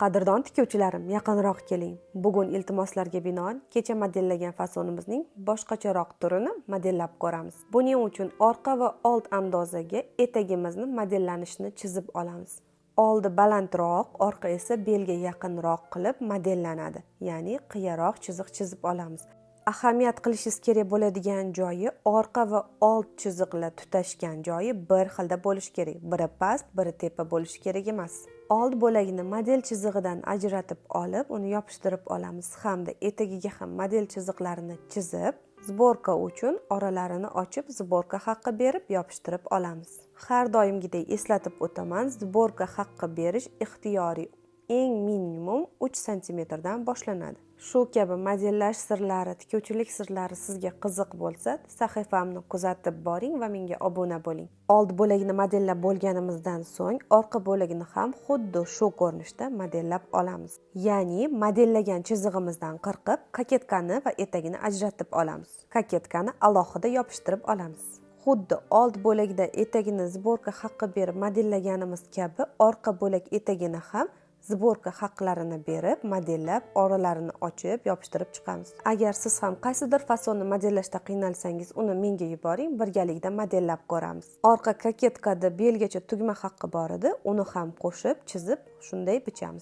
Qadrdon tikuvchilarim, yaqinroq keling. Bugun iltimoslarga binoan kecha modellagan fasonimizning boshqacharoq turini modellab ko'ramiz. Buning uchun orqa va old andozaga etagimizni modellanishini chizib olamiz. Oldi balandroq, orqa esa belga yaqinroq qilib modellanadi. Ya'ni qiyaroq chiziq chizib olamiz. Ahamiyat qilishingiz kerak bo'ladigan joyi orqa va old chiziqlar tutashgan joyi bir xilda bo'lishi kerak. Biri past, biri tepa bo'lishi kerak emas. Old bo'lagini model chizig'idan ajratib olib, uni yopishtirib olamiz hamda etagiga ham model chiziqlarini chizib, zborka uchun oralarini ochib, zborka haqqi berib yopishtirib olamiz. Har doimgidek eslatib o'taman, zborka haqqi berish ixtiyoriy. Eng minimum 3 cm dan boshlanadi. Shu kabi modellash sirlari, tikuvchilik sirlari sizga qiziq bo'lsa, sahifamni kuzatib boring va menga obuna bo'ling. Old bo'lagini modellab bo'lganimizdan so'ng, orqa bo'lagini ham xuddi shu ko'rinishda modellab olamiz. Ya'ni modellagan chizig'imizdan qirqib, koketkani va etagini ajratib olamiz. Koketkani alohida yopishtirib olamiz. Xuddi old bo'lagida etagini zborka haqqi berib modellaganimiz kabi, orqa bo'lak etagini ham zborka haqlarini berib, modellab, oralarini ochib, yopishtirib chiqamiz. Agar siz ham qaysidir fasonni modellashda qiynalsangiz, uni menga yuboring, birgalikda modellab ko'ramiz. Orqa koketkada belgacha tugma haqqi bor edi, uni ham qo'shib, chizib, shunday bichamiz.